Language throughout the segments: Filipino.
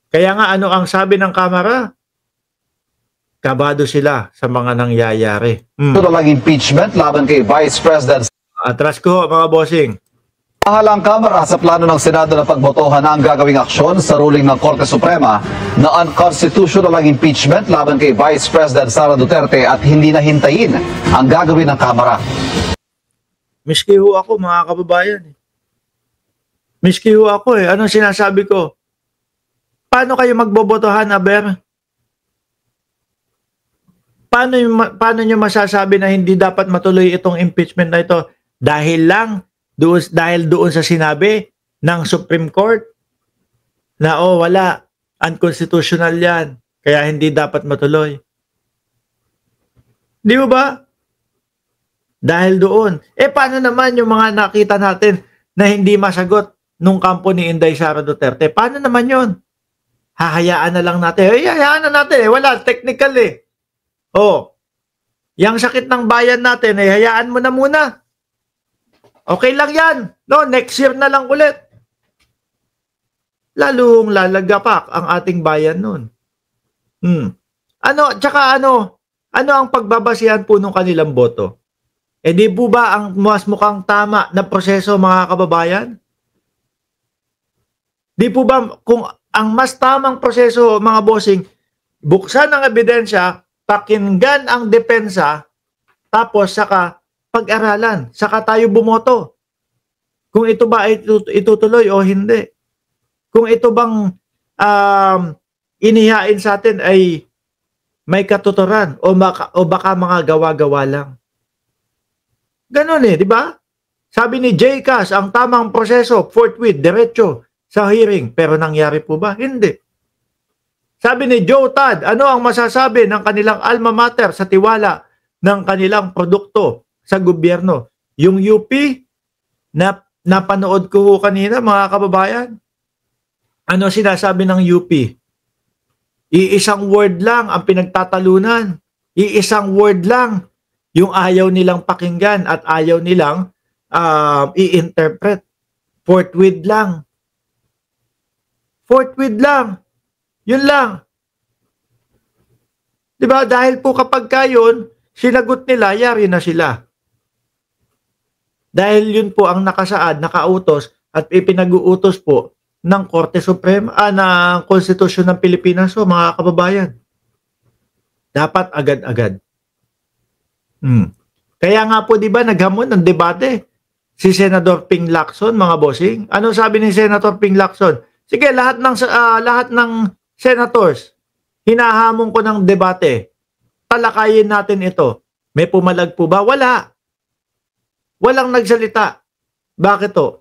Kaya nga ano ang sabi ng Kamara? Kabado sila sa mga nangyayari. Ito lang impeachment laban kay Vice President. Atras ko mga bossing. Mahalang Kamara sa plano ng Senado na pagbotohan ang gagawing aksyon sa ruling ng Korte Suprema na unconstitutional ang impeachment laban kay Vice President Sara Duterte at hindi na hintayin ang gagawin ng Kamara. Miski ho ako mga kababayan. Miski ho ako eh. Anong sinasabi ko? Paano kayo magbobotohan, Aber? Paano nyo masasabi na hindi dapat matuloy itong impeachment na ito? Dahil doon sa sinabi ng Supreme Court na wala, unconstitutional yan, kaya hindi dapat matuloy. Di ba? Dahil doon. Paano naman yung mga nakita natin na hindi masagot nung kampo ni Inday Sara Duterte? Paano naman yun? Hahayaan na lang natin. Hayaan na natin. Wala, technical eh. Yang sakit ng bayan natin, hayaan mo na muna. Okay lang yan. No, next year na lang ulit. Lalong lalagapak ang ating bayan nun. Tsaka ano ang pagbabasihan po ng kanilang boto? Di po ba ang mas mukhang tama na proseso, mga kababayan? Di po ba kung ang mas tamang proseso, mga bossing, buksan ang ebidensya, pakinggan ang depensa, tapos saka pag-aralan, saka tayo bumoto. Kung ito ba ay itutuloy o hindi. Kung ito bang inihain sa atin ay may katuturan o baka mga gawa-gawa lang. Ganun di ba? Sabi ni J. Cas, ang tamang proseso, forthwith, diretso sa hearing. Pero nangyari po ba? Hindi. Sabi ni Joe Tad, ano ang masasabi ng kanilang alma mater sa tiwala ng kanilang produkto sa gobyerno? Yung UP na napanood ko kanina, mga kababayan. Ano sinasabi ng UP? Iisang word lang ang pinagtatalunan. Iisang word lang yung ayaw nilang pakinggan at ayaw nilang i-interpret. Forthwith lang. Forthwith lang. Yun lang. Diba? Dahil po kapag kayon, sinagot nila, yari na sila. Dahil yun po ang nakasaad, nakautos at ipinag-uutos po ng Korte Suprema, ng Konstitusyon ng Pilipinas. So, mga kababayan, dapat agad-agad. Kaya nga po, di ba, naghamon ng debate si Senador Ping Lacson, mga bossing. Ano sabi ni Senator Ping Lacson? Sige, lahat ng senators, hinahamon ko ng debate. Talakayin natin ito. May pumalag po ba? Wala. Walang nagsalita. Bakit to?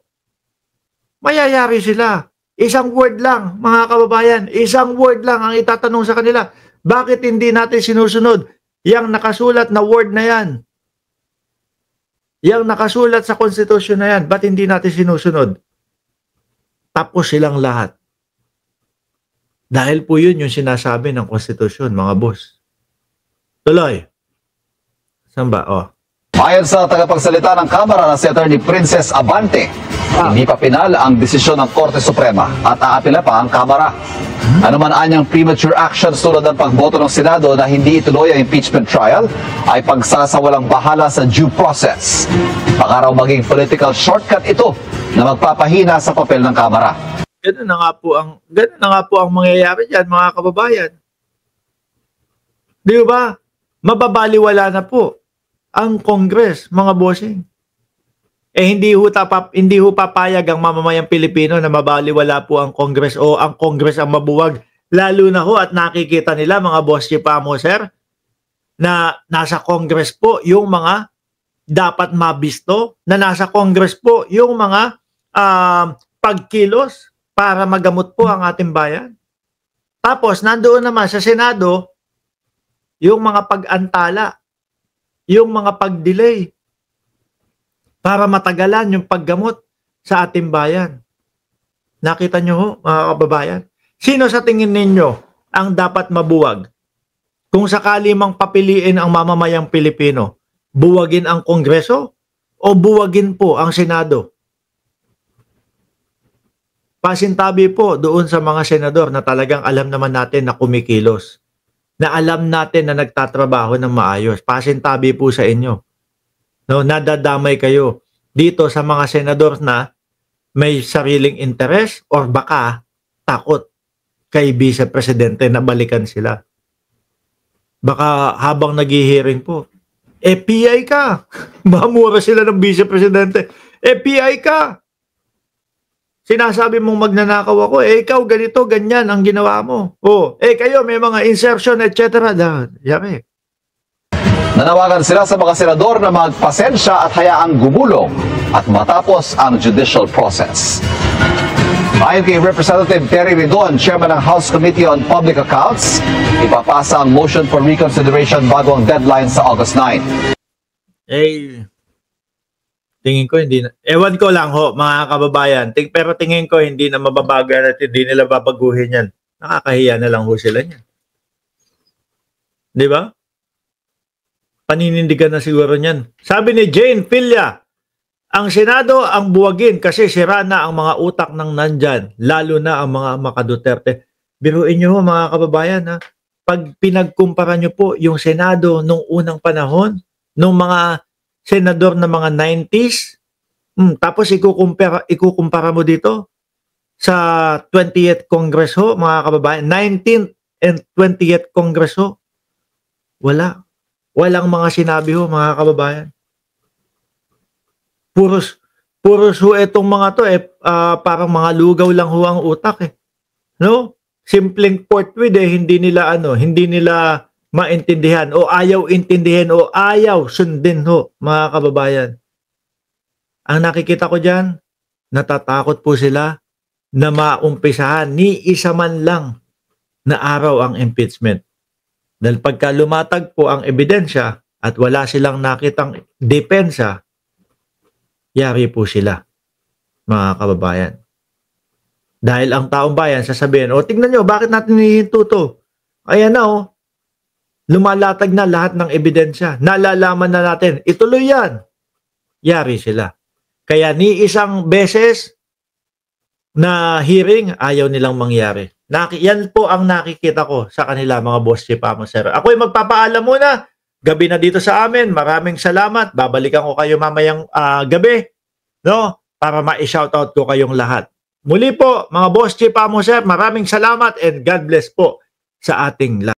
Mayayari sila. Isang word lang, mga kababayan. Isang word lang ang itatanong sa kanila. Bakit hindi natin sinusunod yang nakasulat na word na yan? Yang nakasulat sa konstitusyon na yan, ba't hindi natin sinusunod? Tapos silang lahat. Dahil po yun yung sinasabi ng konstitusyon, mga boss. Tuloy. Saan ba? Ayon sa tagapagsalita ng Kamara na si Attorney Princess Abante, hindi pa pinal ang desisyon ng Korte Suprema at aapila pa ang Kamara. Ano man anyang premature actions tulad ng pagboto ng Senado na hindi ituloy ang impeachment trial ay pagsasawalang bahala sa due process. Baka raw maging political shortcut ito na magpapahina sa papel ng Kamara. Ganun na nga po ang mangyayari diyan, mga kababayan. Di ba? Mababaliwala na po ang Congress, mga bossing. Hindi ho papayag ang mamamayang Pilipino na mabaliwala po ang Congress o ang Congress ang mabuwag. Lalo na ho at nakikita nila, mga boss Chipamo, sir, na nasa Congress po yung mga dapat mabisto, na nasa Congress po yung mga pagkilos para magamot po ang ating bayan. Tapos, nandoon naman sa Senado, yung mga pag-antala, yung mga pag-delay, para matagalan yung paggamot sa ating bayan. Nakita nyo ho, mga kababayan? Sino sa tingin ninyo ang dapat mabuwag? Kung sakali mang papiliin ang mamamayang Pilipino, buwagin ang Kongreso o buwagin po ang Senado? Pasintabi po doon sa mga senador na talagang alam naman natin na kumikilos. Na alam natin na nagtatrabaho ng maayos. Pasintabi po sa inyo. No, nadadamay kayo dito sa mga senador na may sariling interes or baka takot kay Vice Presidente na balikan sila. Baka habang naghihiring po, PI ka. Mamura sila ng Vice Presidente. PI ka. Sinasabi mong magnanakaw ako, ikaw ganito, ganyan ang ginawa mo. Kayo may mga insertion, etc. Yari. Nanawagan sila sa mga senador na magpasensya at hayaang gumulong at matapos ang judicial process. Ayon kay Representative Terry Ridon, Chairman ng House Committee on Public Accounts, ipapasa ang motion for reconsideration bago ang deadline sa August 9. Tingin ko hindi na. Ewan ko lang ho, mga kababayan. Pero tingin ko hindi na mababagal at hindi nila babaguhin yan. Nakakahiya na lang ho sila niyan. Di ba? Paninindigan na siguro niyan. Sabi ni Jane Pilla, ang Senado ang buwagin kasi sira na ang mga utak ng nandyan, lalo na ang mga Duterte. Biruin nyo ho, mga kababayan, ha? Pag pinagkumpara nyo po yung Senado nung unang panahon, nung mga senador na mga 90s, tapos ikukumpara mo dito sa 20th Congress ho, mga kababayan, 19th and 20th Congress ho, walang mga sinabi ho, mga kababayan. Puros ho itong mga to, parang mga lugaw lang ho ang utak no? Simpleng portweed hindi nila maintindihan o ayaw intindihin o ayaw sundin ho, mga kababayan. Ang nakikita ko dyan, natatakot po sila na maumpisahan ni isa man lang na araw ang impeachment. Dahil pagka lumatag po ang ebidensya at wala silang nakitang depensa, yari po sila, mga kababayan. Dahil ang taong bayan sasabihin, tingnan nyo, bakit natin hinihinto to? Ayan na lumalatag na lahat ng ebidensya. Nalalaman na natin. Ituloy yan. Yari sila. Kaya ni isang beses na hearing, ayaw nilang mangyari. Yan po ang nakikita ko sa kanila, mga boss chief amo sir. Ako'y magpapaalam muna. Gabi na dito sa amin. Maraming salamat. Babalikan ko kayo mamayang gabi. No? Para ma-shoutout ko kayong lahat. Muli po, mga boss chief amo sir, maraming salamat and God bless po sa ating lahat.